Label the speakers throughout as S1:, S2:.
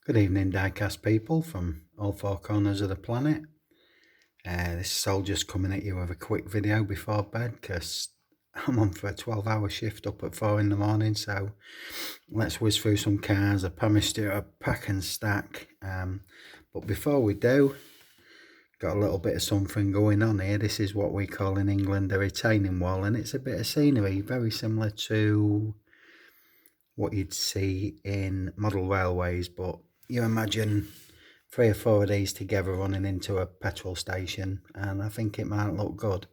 S1: Good evening, diecast people from all four corners of the planet. This is Sol just coming at you with a quick video before bed because I'm on for a 12-hour shift up at 4 in the morning. So let's whiz through some cars. I promised you a pack and stack. But before we do, got a little bit of something going on here. This is what we call in England a retaining wall, and it's a bit of scenery, very similar to what you'd see in model railways, but you imagine 3 or 4 of these together running into a petrol station, and I think it might look good.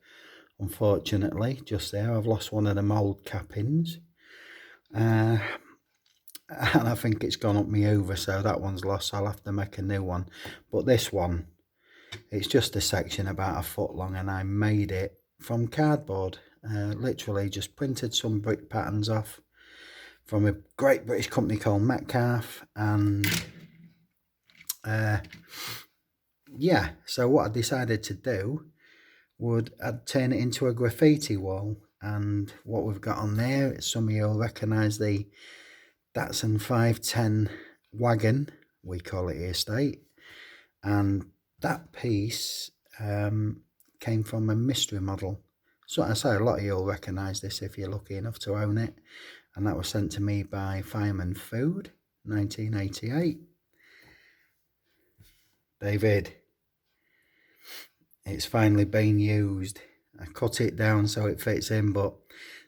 S1: Unfortunately, just there, I've lost one of them old cappings, and I think it's gone up me over, so that one's lost, so I'll have to make a new one. But this one, it's just a section about a foot long, and I made it from cardboard. Literally just printed some brick patterns off from a great British company called Metcalf, and yeah, so what I decided to do would I'd turn it into a graffiti wall. And what we've got on there, some of you will recognise the Datsun 510 wagon, we call it here state, and that piece came from a mystery model. So I say a lot of you will recognise this if you're lucky enough to own it, and that was sent to me by Fireman Food, 1988. David, it's finally been used. I cut it down so it fits in, but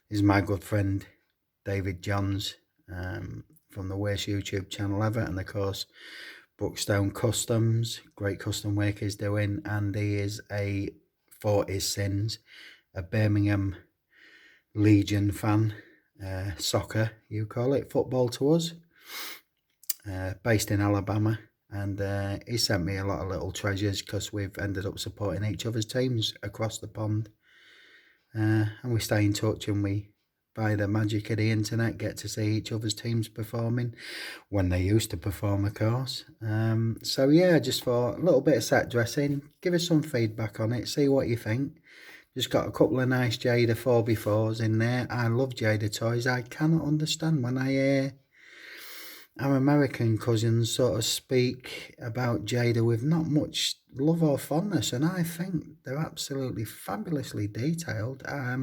S1: this is my good friend David Johns from the worst YouTube channel ever, and of course Brookstone Customs, great custom work he's doing, and he is a 40s sins, a Birmingham Legion fan, soccer you call it, football to us, based in Alabama. And he sent me a lot of little treasures because we've ended up supporting each other's teams across the pond. And we stay in touch, and we, by the magic of the internet, get to see each other's teams performing when they used to perform, of course. So yeah, just for a little bit of set dressing, give us some feedback on it, see what you think. Just got a couple of nice Jada 4x4s in there. I love Jada toys. I cannot understand when I hear our American cousins sort of speak about Jada with not much love or fondness, and I think they're absolutely fabulously detailed. I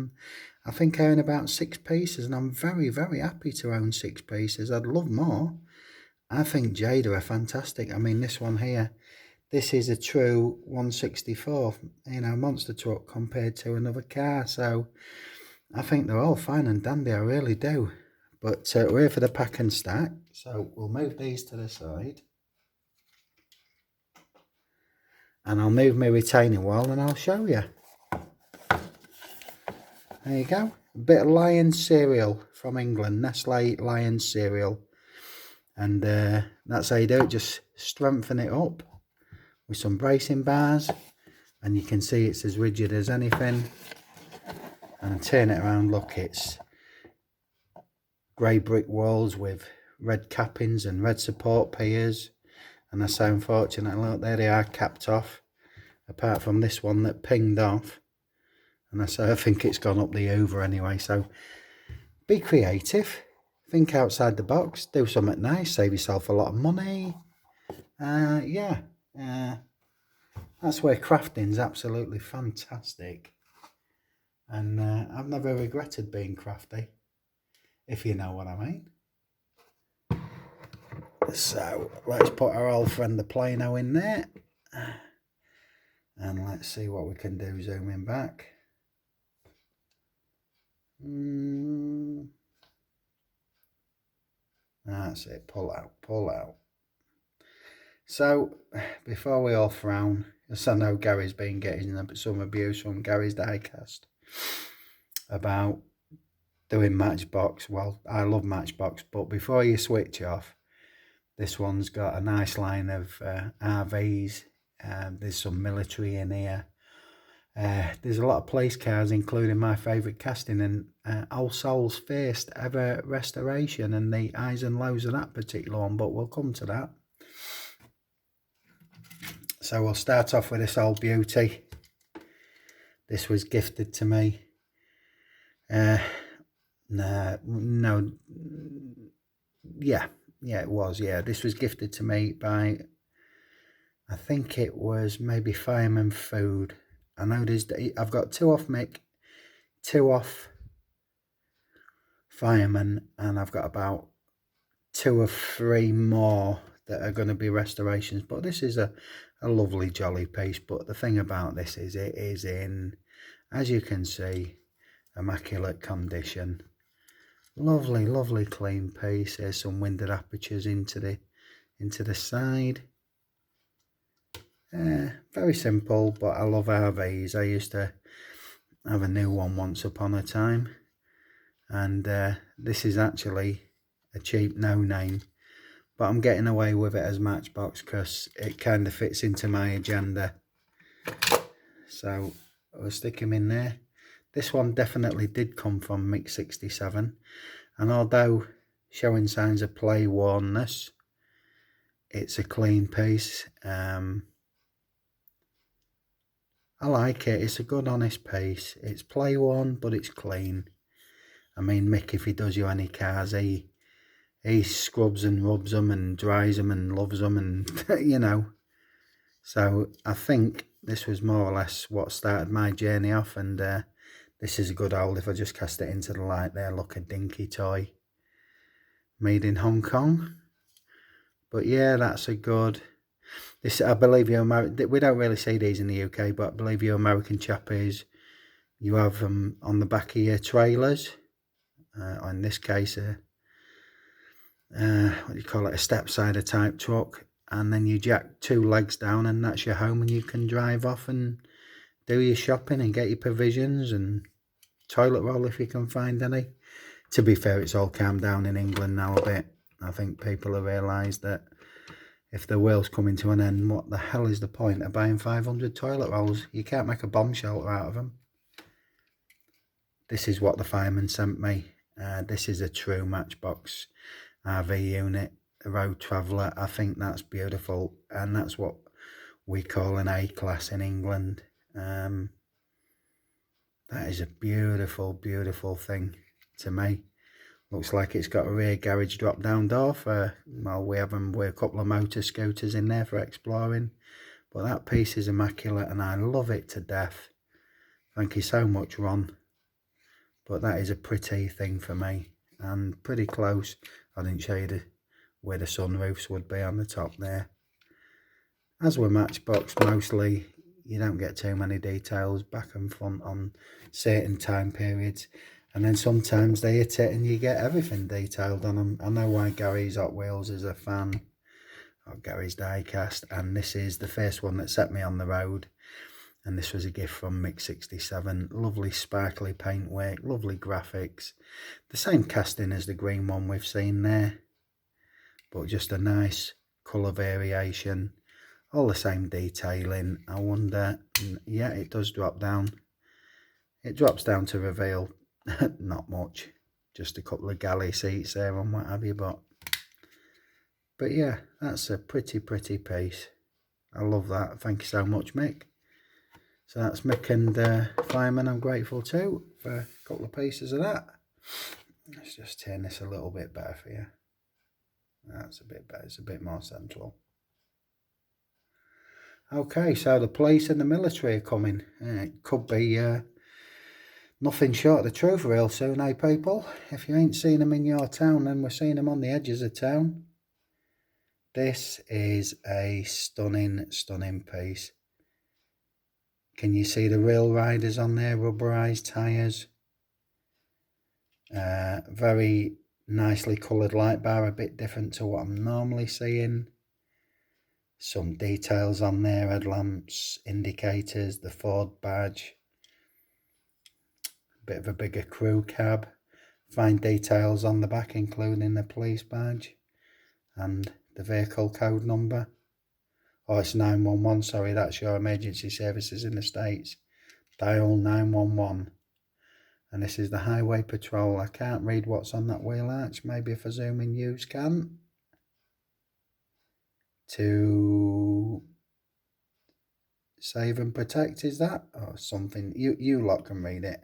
S1: think I own about 6 pieces, and I'm very, very happy to own 6 pieces. I'd love more. I think Jada are fantastic. I mean, this one here, this is a true 164, monster truck compared to another car, so I think they're all fine and dandy, I really do. But we're here for the pack and stack, so we'll move these to the side. And I'll move my retaining wall and I'll show you. There you go. A bit of Lion cereal from England, Nestle Lion cereal. And that's how you do it, just strengthen it up with some bracing bars. And you can see it's as rigid as anything. And turn it around, look, it's grey brick walls with red cappings and red support piers, and I say unfortunately, look, there they are capped off, apart from this one that pinged off, and I say I think it's gone up the over anyway. So be creative, think outside the box, do something nice, save yourself a lot of money. Yeah, that's where crafting's absolutely fantastic, and I've never regretted being crafty, if you know what I mean. So let's put our old friend the Plano in there, and let's see what we can do zooming back. That's it, pull out, pull out. So before we all frown, yes, I know Gary's been getting some abuse from Gary's Diecast about doing Matchbox. Well, I love Matchbox, but before you switch off, this one's got a nice line of RVs. There's some military in here. There's a lot of police cars, including my favourite casting, and All Souls' first ever restoration, and the highs and lows of that particular one, but we'll come to that. So we'll start off with this old beauty. This was gifted to me. Yeah, Yeah, it was. Yeah, this was gifted to me by, I think it was maybe Fireman Food. I know I've got 2 off Mick, 2 off Fireman, and I've got about 2 or 3 more that are going to be restorations. But this is a lovely jolly piece. But the thing about this is it is in, as you can see, immaculate condition. Lovely, lovely clean piece. There's some winded apertures into the side. Very simple, but I love RVs. I used to have a new one once upon a time, and this is actually a cheap no-name, but I'm getting away with it as Matchbox because it kind of fits into my agenda, so I'll stick him in there. This one definitely did come from Mix 67, and although showing signs of play wornness, it's a clean piece. I like it. It's a good, honest piece. It's play worn, but it's clean. I mean, Mick, if he does you any cars, he scrubs and rubs them and dries them and loves them, and you know. So I think this was more or less what started my journey off, and this is a good old, if I just cast it into the light there, look, a dinky toy made in Hong Kong. But yeah, that's a good. This, I believe you we don't really see these in the UK, but I believe you American chappies, you have them on the back of your trailers. Or in this case, what do you call it, a step-sider type truck, and then you jack 2 legs down and that's your home, and you can drive off and do your shopping and get your provisions and toilet roll if you can find any. To be fair, it's all calmed down in England now a bit. I think people have realised that if the world's coming to an end, what the hell is the point of buying 500 toilet rolls? You can't make a bomb shelter out of them. This is what the fireman sent me. This is a true Matchbox RV unit, a road traveller. I think that's beautiful, and that's what we call an A-class in England. That is a beautiful, beautiful thing to me. Looks like it's got a rear garage drop down door for, well, we have them with a couple of motor scooters in there for exploring. But that piece is immaculate and I love it to death. Thank you so much, Ron. But that is a pretty thing for me, and pretty close. I didn't show you where the sunroofs would be on the top there. As with Matchbox, mostly you don't get too many details back and front on certain time periods, and then sometimes they hit it and you get everything detailed on them. I know why Gary's Hot Wheels is a fan of Gary's Diecast, and this is the first one that set me on the road. And this was a gift from Mix 67. Lovely sparkly paintwork, lovely graphics. The same casting as the green one we've seen there, but just a nice colour variation. All the same detailing. I wonder, yeah, it does drop down. It drops down to reveal not much. Just a couple of galley seats there and what have you. But yeah, that's a pretty piece. I love that. Thank you so much, Mick. So that's Mick and Fireman. I'm grateful too for a couple of pieces of that. Let's just turn this a little bit better for you. That's a bit better. It's a bit more central. Okay, so the police and the military are coming. It could be nothing short of the truth real soon, eh, people? If you ain't seen them in your town, then we're seeing them on the edges of town. This is a stunning piece. Can you see the real riders on there, rubberized tyres? Very nicely coloured light bar, a bit different to what I'm normally seeing. Some details on there, headlamps, indicators, the Ford badge. A bit of a bigger crew cab. Fine details on the back, including the police badge and the vehicle code number. Oh, it's 911, sorry, that's your emergency services in the States. Dial 911. And this is the highway patrol. I can't read what's on that wheel arch. Maybe if I zoom in, you can. To save and protect, is that? Or something. You lot can read it.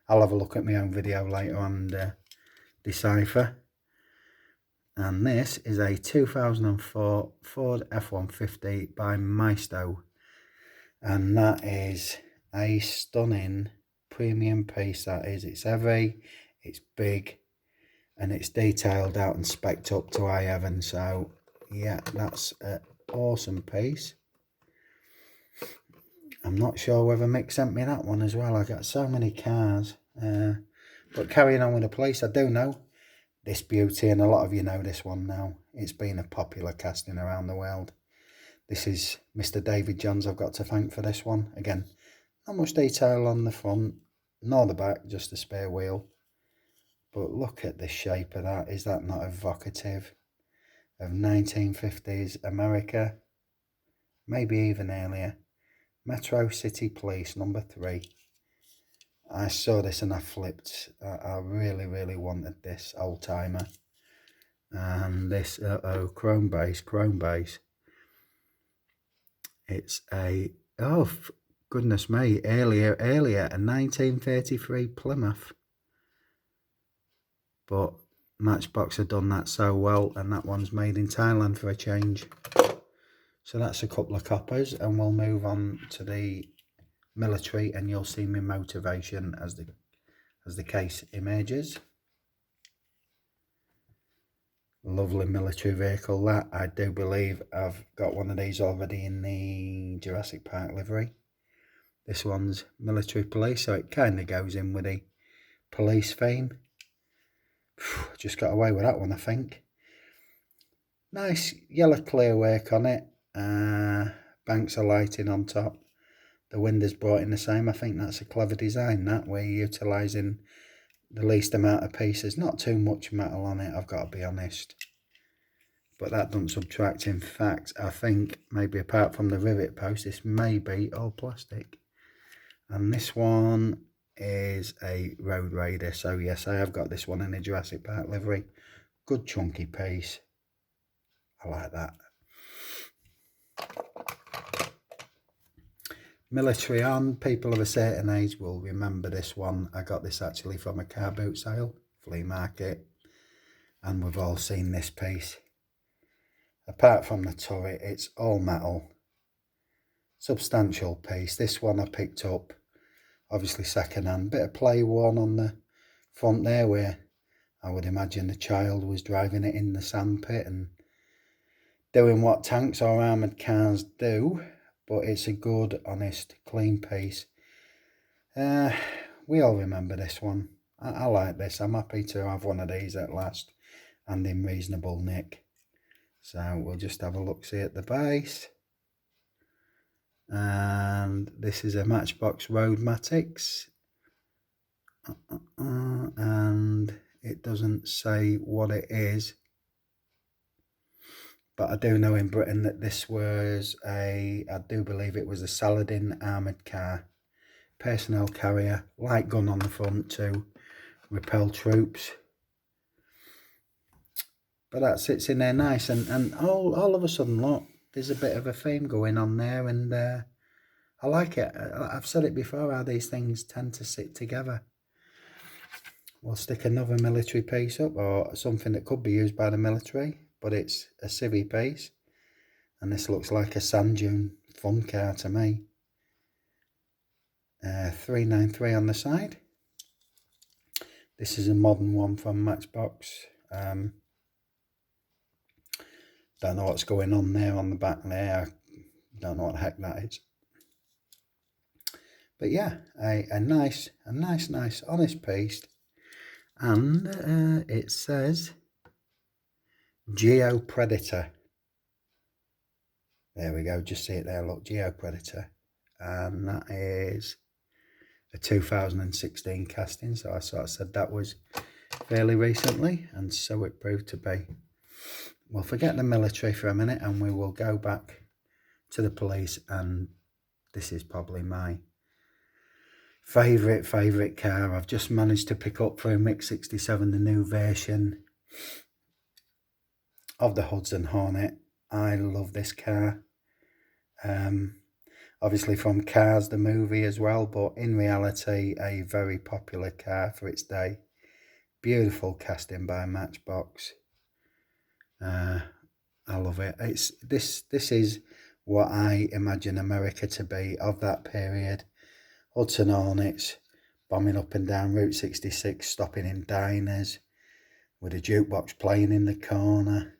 S1: I'll have a look at my own video later on and decipher. And this is a 2004 Ford F-150 by Maisto. And that is a stunning premium piece, that is. It's heavy, it's big, and it's detailed out and spec'd up to high heaven. So yeah, that's an awesome piece. I'm not sure whether Mick sent me that one as well. I got so many cars. But carrying on with the police, I do know this beauty, and a lot of you know this one now. It's been a popular casting around the world. This is Mr. David Johns I've got to thank for this one. Again, not much detail on the front, nor the back, just a spare wheel. But look at the shape of that. Is that not evocative of 1950s America? Maybe even earlier. Metro City Police, number 3. I saw this and I flipped. I really, really wanted this old timer. And this, chrome base. It's a, oh, goodness me, earlier, a 1933 Plymouth. But Matchbox have done that so well, and that one's made in Thailand for a change. So that's a couple of coppers, and we'll move on to the military, and you'll see my motivation as the case emerges. Lovely military vehicle that. I do believe I've got one of these already in the Jurassic Park livery. This one's military police, so it kind of goes in with the police theme. Just got away with that one, I think. Nice yellow clear work on it. Banks of lighting on top. The windows brought in the same. I think that's a clever design, that, where you're utilising the least amount of pieces. Not too much metal on it, I've got to be honest. But that doesn't subtract. In fact, I think maybe apart from the rivet post, this may be all plastic. And this one is a Road Raider. So yes, I have got this one in a Jurassic Park livery. Good chunky piece. I like that. Military on. People of a certain age will remember this one. I got this actually from a car boot sale, flea market. And we've all seen this piece. Apart from the turret, it's all metal. Substantial piece. This one I picked up, obviously second hand. Bit of play worn on the front there, where I would imagine the child was driving it in the sandpit and doing what tanks or armoured cars do. But it's a good, honest, clean piece. We all remember this one. I like this. I'm happy to have one of these at last, and in reasonable nick. So we'll just have a look-see at the base. And this is a Matchbox Roadmatics. And it doesn't say what it is. But I do know in Britain that this was I do believe it was a Saladin armoured car. Personnel carrier, light gun on the front to repel troops. But that sits in there nice, and all of a sudden, look, there's a bit of a theme going on there, and I like it. I've said it before, how these things tend to sit together. We'll stick another military piece up, or something that could be used by the military, but it's a civvy piece. And this looks like a sand dune fun car to me. 393 on the side. This is a modern one from Matchbox. Don't know what's going on there on the back there. Don't know what the heck that is. But yeah, a nice, honest piece. And it says Geo Predator. There we go, just see it there, look, Geo Predator. And that is a 2016 casting, so I sort of said that was fairly recently, and so it proved to be. We'll forget the military for a minute, and we will go back to the police, and this is probably my favourite car. I've just managed to pick up for a Mix 67 the new version of the Hudson Hornet. I love this car. Obviously from Cars the movie as well, but in reality a very popular car for its day. Beautiful casting by Matchbox. I love it. This is what I imagine America to be of that period. Hudson Hornets bombing up and down Route 66, stopping in diners with a jukebox playing in the corner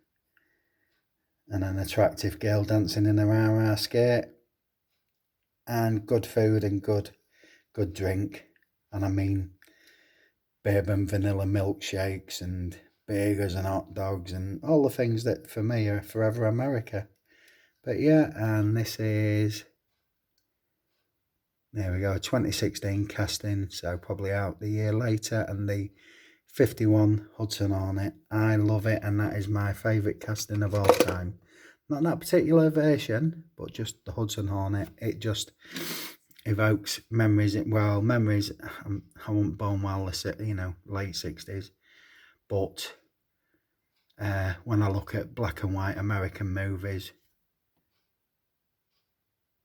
S1: and an attractive girl dancing in a rah-rah skirt, and good food and good drink. And I mean bourbon vanilla milkshakes and burgers and hot dogs and all the things that for me are forever America. But yeah, and this is, there we go, 2016 casting, so probably out the year later, and the 51 Hudson Hornet. I love it, and that is my favourite casting of all time. Not that particular version, but just the Hudson Hornet. It just evokes memories. Well, memories, I wasn't born while the late 60s, but when I look at black and white American movies,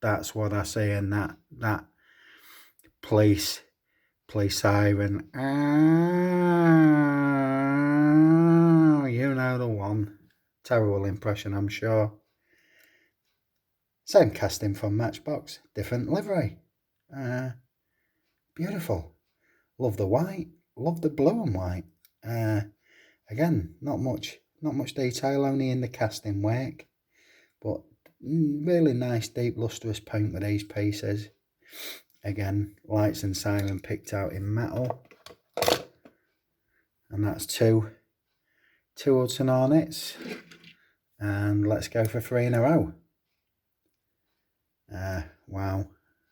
S1: that's what I see. And that police siren, you know the one. Terrible impression, I'm sure. Same casting from Matchbox, different livery. Beautiful. Love the white, love the blue and white. Again, not much detail, only in the casting work, but really nice deep lustrous paint with these pieces. Again, lights and siren picked out in metal. And that's two Hudson Hornets. And let's go for 3 in a row. Wow,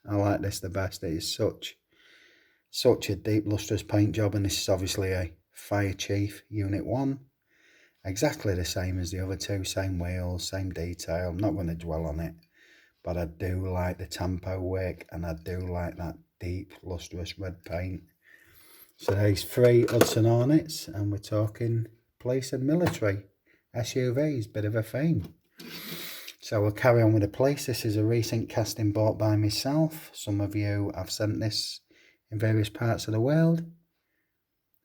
S1: I like this the best. It is such a deep lustrous paint job, and this is obviously a Fire Chief Unit 1. Exactly the same as the other two, same wheels, same detail. I'm not going to dwell on it, but I do like the tempo work, and I do like that deep lustrous red paint. So there's 3 Hudson Hornets, and we're talking police and military SUVs, bit of a theme. So we'll carry on with the police. This is a recent casting bought by myself. Some of you have sent this in various parts of the world.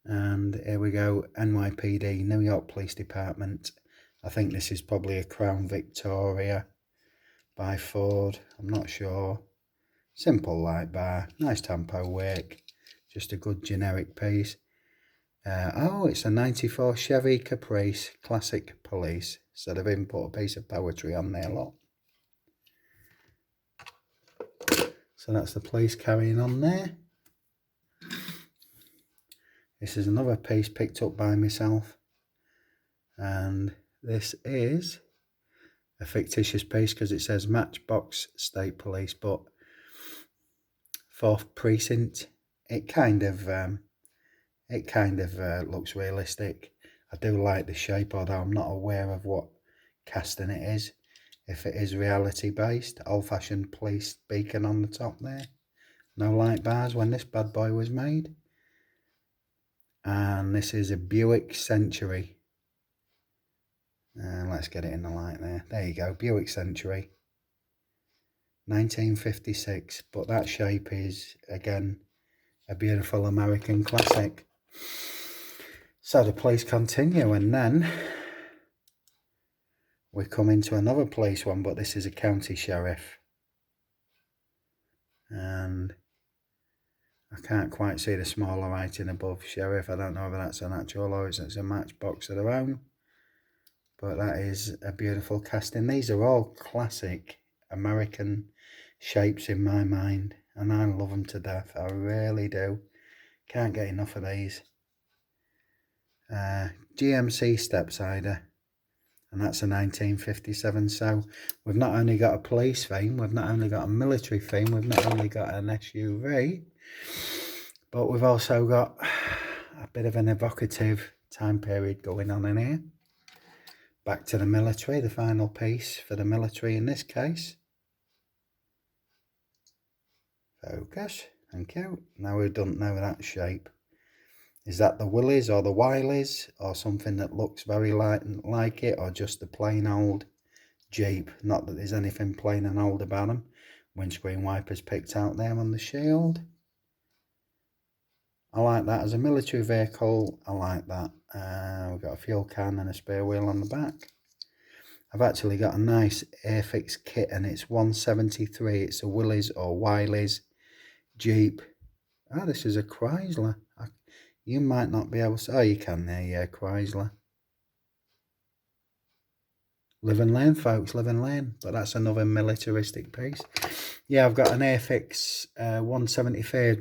S1: And here we go, NYPD, New York Police Department. I think this is probably a Crown Victoria by Ford, I'm not sure. Simple light bar, nice tempo work, just a good generic piece. Oh, it's a 94 Chevy Caprice Classic Police. So they've even put a piece of poetry on there, look. So that's the police carrying on there. This is another piece picked up by myself. And this is a fictitious piece because it says Matchbox State Police, but 4th Precinct. It kind of looks realistic. I do like the shape, although I'm not aware of what casting it is. If it is reality based, old-fashioned police beacon on the top there. No light bars when this bad boy was made. And this is a Buick Century. Let's get it in the light there. There you go, Buick Century. 1956, but that shape is, again, a beautiful American classic. So the police continue, and then we come into another police one, but this is a county sheriff. And I can't quite see the smaller writing above sheriff. I don't know whether that's an actual or it's a matchbox of their own. But that is a beautiful casting. These are all classic American shapes in my mind, and I love them to death. I really do. Can't get enough of these. GMC Stepsider, and that's a 1957. So we've not only got a police theme, we've not only got a military theme, we've not only got an SUV, but we've also got a bit of an evocative time period going on in here. Back to the military, the final piece for the military in this case. Focus, thank you. Now we don't know that shape. Is that the Willys or the Wileys, or something that looks very like it, or just a plain old Jeep? Not that there's anything plain and old about them. Windscreen wipers picked out there on the shield. I like that as a military vehicle. I like that. We've got a fuel can and a spare wheel on the back. I've actually got a nice Airfix kit, and it's 173. It's a Willys or Wiley's Jeep. Ah, this is a Chrysler. You might not be able to... Oh, you can there, yeah, Chrysler. Live and learn, folks, live and learn. But that's another militaristic piece. Yeah, I've got an Airfix 173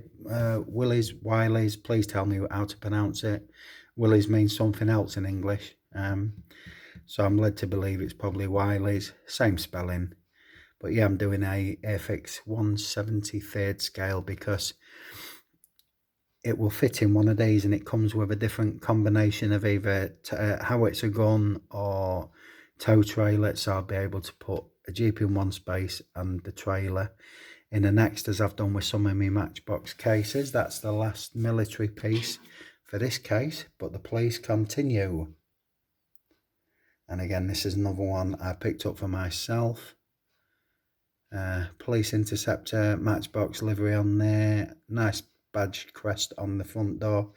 S1: Willys, Wiley's. Please tell me how to pronounce it. Willys means something else in English. So I'm led to believe it's probably Wiley's. Same spelling. But yeah, I'm doing a Airfix 173rd scale because it will fit in one of these, and it comes with a different combination of either howitzer gun or tow trailer. So I'll be able to put a Jeep in one space and the trailer in the next, as I've done with some of my Matchbox cases. That's the last military piece for this case, but the police continue. And again, this is another one I picked up for myself. Police Interceptor, Matchbox livery on there. Nice badged crest on the front door.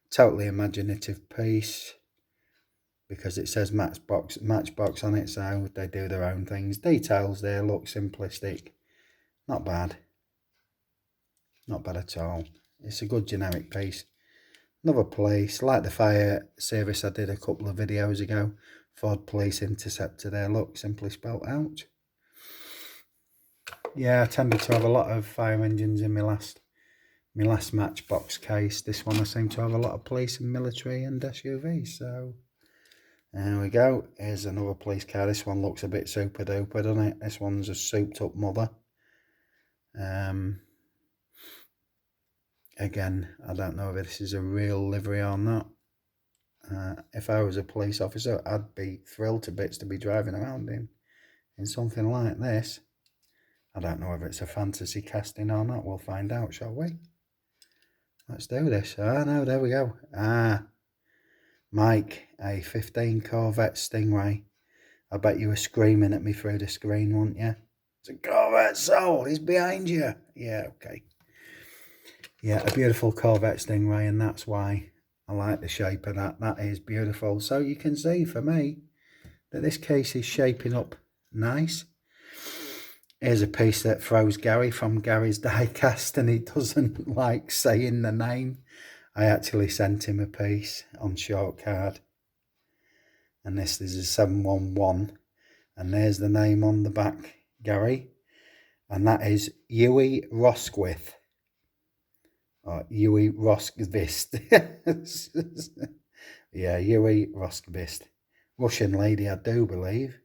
S1: Totally imaginative piece because it says Matchbox on it, so they do their own things. Details there look simplistic. Not bad. Not bad at all. It's a good generic piece. Another police, like the fire service I did a couple of videos ago. Ford Police Interceptor there, look, simply spelt out. Yeah, I tended to have a lot of fire engines in my last Matchbox case. This one I seem to have a lot of police and military and SUVs. So there we go. Here's another police car. This one looks a bit super duper, doesn't it? This one's a souped up mother. Again, I don't know if this is a real livery or not. If I was a police officer, I'd be thrilled to bits to be driving around in something like this. I don't know if it's a fantasy casting or not. We'll find out, shall we? Let's do this. Ah, no, there we go. Ah, Mike, a 15 Corvette Stingray. I bet you were screaming at me through the screen, weren't you? It's a Corvette Soul. He's behind you. Yeah, okay. Yeah, a beautiful Corvette Stingray, and that's why I like the shape of that. That is beautiful. So you can see for me that this case is shaping up nice. Here's a piece that throws Gary from Gary's Diecast, and he doesn't like saying the name. I actually sent him a piece on short card. And this is a 711. And there's the name on the back, Gary. And that is Huey Rosquith. Or Huey Roskvist. Yeah, Huey Roskvist. Russian lady, I do believe.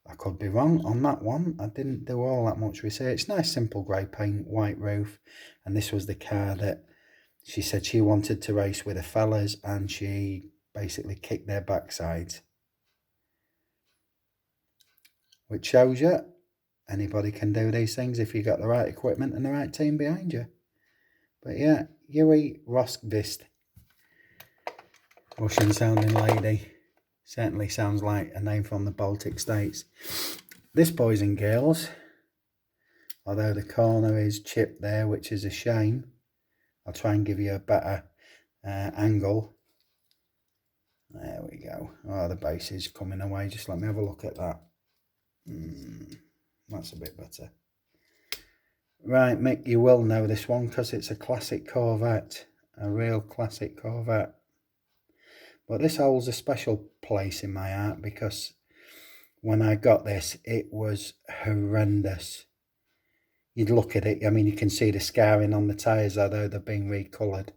S1: I could be wrong on that one. I didn't do all that much research. Nice simple grey paint, white roof. And this was the car that she said she wanted to race with the fellas, and she basically kicked their backsides. Which shows you anybody can do these things if you got the right equipment and the right team behind you. But yeah, Huey Roskvist. Russian sounding lady. Certainly sounds like a name from the Baltic states. This, boys and girls, although the corner is chipped there, which is a shame, I'll try and give you a better angle. There we go. Oh, the base is coming away. Just let me have a look at that. That's a bit better. Right, Mick, you will know this one because it's a classic Corvette. A real classic Corvette. But this holds a special place in my heart because when I got this, it was horrendous. You'd look at it, I mean, you can see the scarring on the tyres, although they've been recoloured.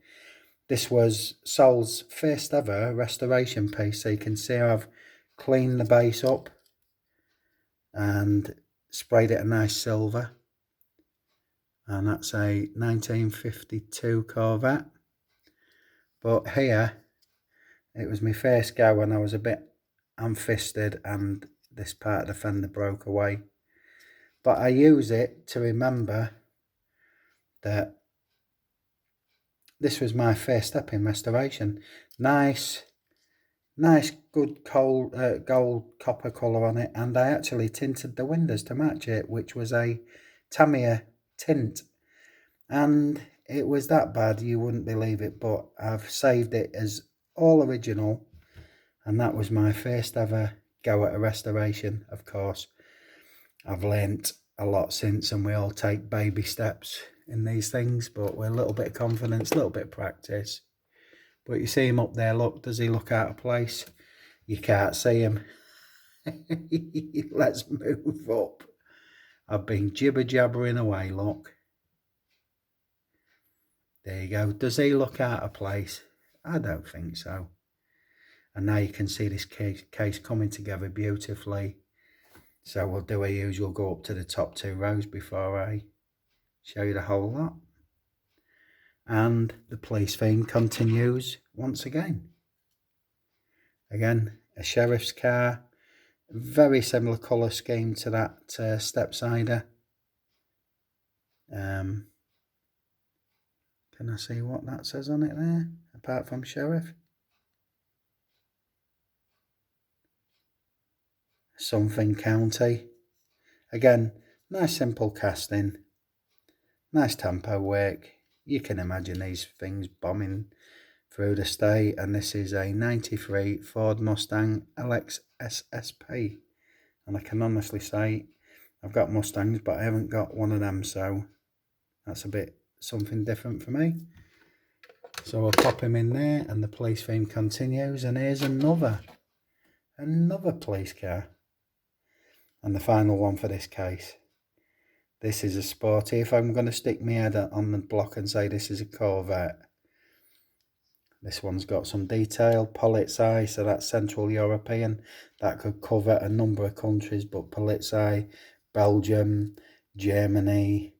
S1: This was Sol's first ever restoration piece, so you can see I've cleaned the base up and sprayed it a nice silver. And that's a 1952 Corvette. But here, it was my first go when I was a bit ham-fisted and this part of the fender broke away. But I use it to remember that this was my first step in restoration. Nice good gold copper colour on it, and I actually tinted the windows to match it, which was a Tamiya tint. And it was that bad, you wouldn't believe it, but I've saved it as all original, and that was my first ever go at a restoration. Of course, I've learnt a lot since, and we all take baby steps in these things, but with a little bit of confidence, a little bit of practice. But you see him up there, look, does he look out of place? You can't see him. Let's move up. I've been jibber jabbering away, look. There you go. Does he look out of place? I don't think so. And now you can see this case coming together beautifully. So we'll do our usual, go up to the top 2 rows before I show you the whole lot. And the police theme continues once again. Again, a sheriff's car. Very similar colour scheme to that stepsider. Can I see what that says on it there, apart from sheriff? Something county. Again, nice simple casting. Nice tempo work. You can imagine these things bombing through the state. And this is a 93 Ford Mustang LX SSP. And I can honestly say, I've got Mustangs, but I haven't got one of them, so that's a bit something different for me. So we'll pop him in there, and the police theme continues, and here's another police car. And the final one for this case. This is a sporty. If I'm going to stick my head on the block and say this is a Corvette, this one's got some detail. Polizei, so that's Central European. That could cover a number of countries, but Polizei, Belgium, Germany,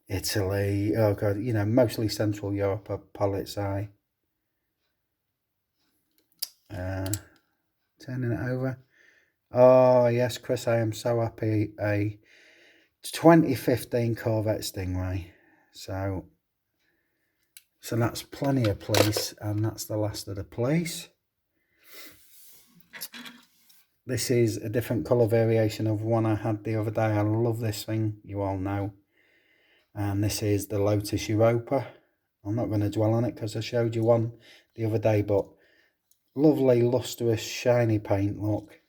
S1: Italy, oh god, you know, mostly Central Europe are Polizei. Turning it over. Oh yes, Chris, I am so happy. A 2015 Corvette Stingray. So that's plenty of police, and that's the last of the police. This is a different colour variation of one I had the other day. I love this thing, you all know. And this is the Lotus Europa. I'm not going to dwell on it because I showed you one the other day, but lovely, lustrous, shiny paint look.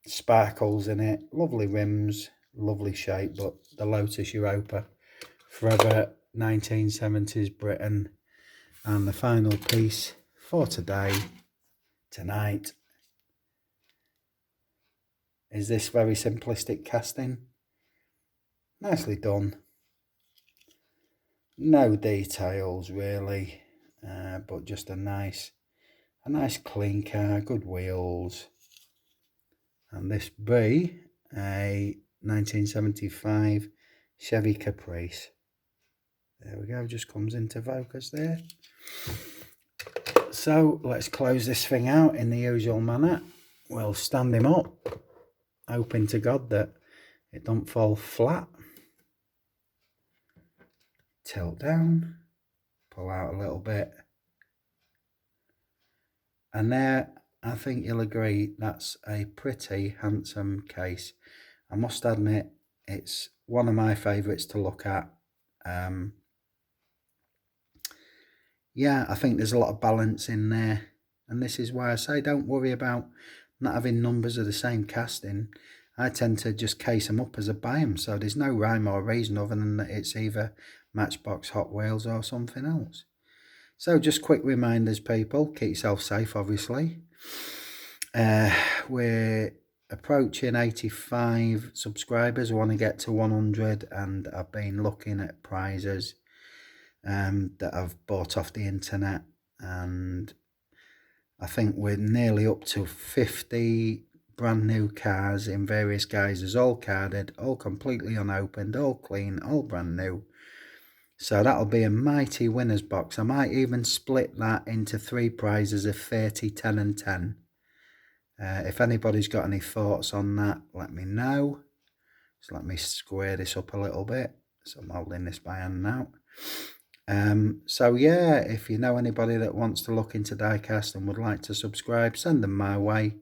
S1: Sparkles in it, lovely rims, lovely shape, but the Lotus Europa, forever 1970s Britain. And the final piece for tonight, is this very simplistic casting. Nicely done. No details really, but just a nice clean car, good wheels. And this be a 1975 Chevy Caprice. There we go, just comes into focus there. So let's close this thing out in the usual manner. We'll stand him up, hoping to God that it don't fall flat. Tilt down, pull out a little bit. And there, I think you'll agree, that's a pretty handsome case. I must admit, it's one of my favourites to look at. Yeah, I think there's a lot of balance in there. And this is why I say don't worry about not having numbers of the same casting. I tend to just case them up as I buy them. So there's no rhyme or reason other than that it's either Matchbox, Hot Wheels or something else. So just quick reminders, people. Keep yourself safe, obviously. We're approaching 85 subscribers. We want to get to 100, and I've been looking at prizes that I've bought off the internet, and I think we're nearly up to 50 brand new cars in various guises, all carded, all completely unopened, all clean, all brand new. So that'll be a mighty winners box. I might even split that into 3 prizes of 30, 10 and 10. If anybody's got any thoughts on that, let me know. So let me square this up a little bit. So I'm holding this by hand now. So yeah, if you know anybody that wants to look into diecast and would like to subscribe, send them my way.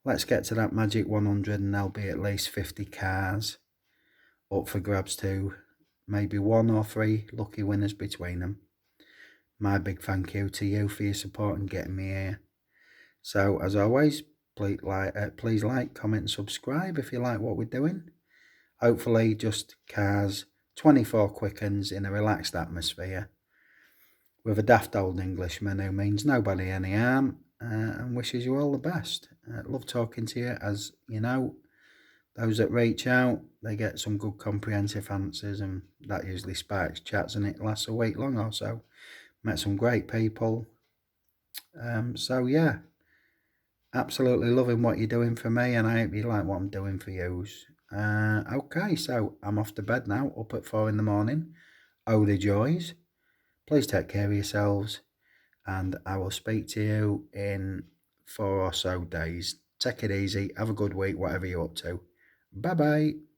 S1: Let's get to that magic 100, and there'll be at least 50 cars up for grabs too. maybe 1 or 3 lucky winners between them. My big thank you to you for your support and getting me here. So as always, please like, comment and subscribe if you like what we're doing. Hopefully just cars 24 quickens in a relaxed atmosphere with a daft old Englishman who means nobody any harm and wishes you all the best. Love talking to you. As you know, those that reach out, they get some good comprehensive answers, and that usually sparks chats, and it lasts a week long or so. Met some great people. So yeah, absolutely loving what you're doing for me, and I hope you like what I'm doing for you. Okay, so I'm off to bed now, up at 4 in the morning. Oh, the joys. Please take care of yourselves, and I will speak to you in 4 or so days. Take it easy. Have a good week, whatever you're up to. Bye-bye.